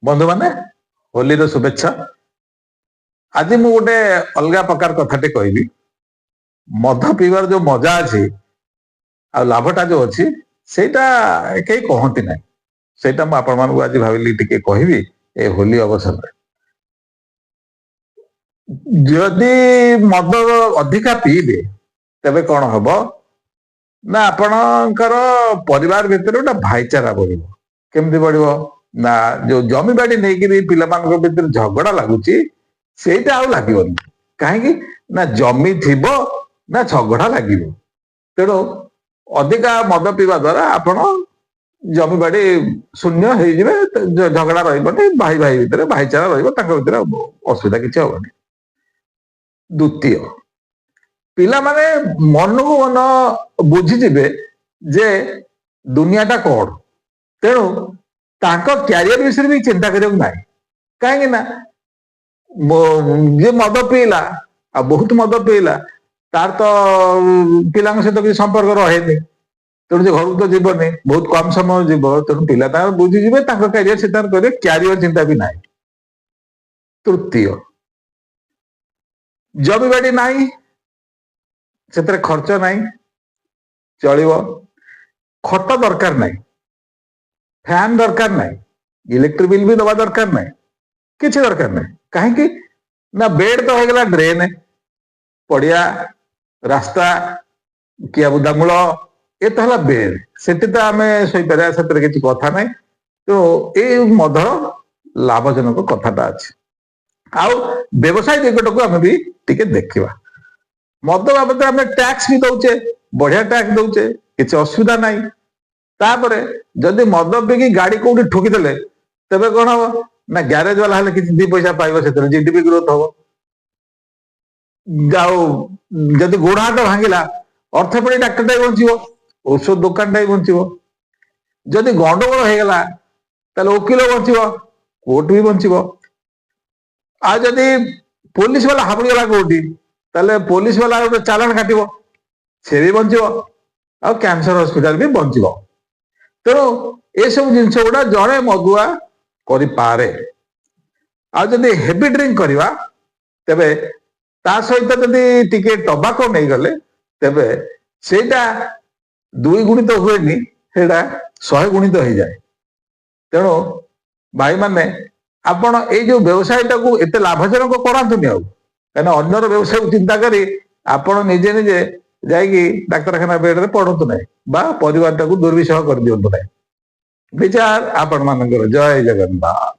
बंधु माने होली रो शुभेच्छा। आज मु गोटे अलगा प्रकार कथाटे कहबी। मद पीवार जो मजा अच्छी आ लाभटा जो अच्छी सेटा कई कहती ना सेटा मु आपण मानकु आज भाविली टिके कहबी ए होली अवसर में। जदि मद अधिका पीबे तेबे कौन हम ना आपणकर परिवार भितर गोटे भाईचारा बढ़ केमती बढ़ ना जो जमी बाड़ी नहीं पिला भीतर झगड़ा लगुच सेटा आउ लगन कहीं ना जमी थी ना झगड़ा लगे तेणु अधिका मद पीवा द्वारा आपण जमी बाड़ी शून्य हो झगड़ा रही भाई भाई भितर भाईचारा रही असुविधा किसी हेनी। द्वितीय पिला माने मन को मन बुझीजे जे दुनियाटा कौन तेणु क्यारियर विषय भी चिंता करना कहीं जे मद पीला आ बहुत मद पीला तार तो पिला सहित किसी संपर्क रहे तेणु घर को तो जीवनी बहुत कम समय जीव तेणु पिला बुझीजे क्यारियर से क्यारियर चिंता भी ना। तृतीय जमी बाड़ी नाई से खर्च नाई चलो खट दरकार नाई फैन दरकार नाई इलेक्ट्रिक बिल भी दबा दरकार नाई किसी दरकार नाई कहीं ना बेड तो होगा ड्रेन पड़िया रास्ता किया बुदामूल ये तो है बेड से तो आम शोपार से किसी कथा ना तो ये मधर लाभजनक कथाटा अच्छे आउ व्यवसाय दिगट को आम भी टिके देखा मद बाबद आम टैक्स भी दौचे बढ़िया टैक्स दौचे किसी असुविधा ना तापर जदि मद पीकी गाड़ी कौटी ठोकीदे तेरे कौन हम ना ग्यारेज वाला हेल्ले किसी दी पैसा पाइब से जीडीपी ग्रोथ हम जदि गोड़ हाथ भांगिला अर्थोपेडिक डाक्टर टाइम बचो औषध दुकान टाइम बचो जदि गंडगोल होगला वकिल बचो कोर्ट भी बचो आ जदि पुलिस वाला हाबुड़गला कौटी पुलिस वाला गोटे चालान काटो से भी बचो आ कैंसर हॉस्पिटल भी बचो तेणु ये सब जिनस गुड़ा जड़े मदुआ करे आदि हेवी ड्रिंक करवा तेबे ता सहित जदि टिके टबाको नहीं गले तेबे सेटा 2 गुणित हुए सेटा 100 गुणित हो जाए। तेणु भाई माने आपण ये जो व्यवसाय टाक एत लाभजनक करातुनि कहना अन्यर व्यवसाय चिंता करी आपण निजे निजे जाकि डाक्तरखाना बेड पड़तु ना बा परिवार टाक दुर्विषह कर दिंतु ना। विचार आपण मानकर जय जगन्नाथ।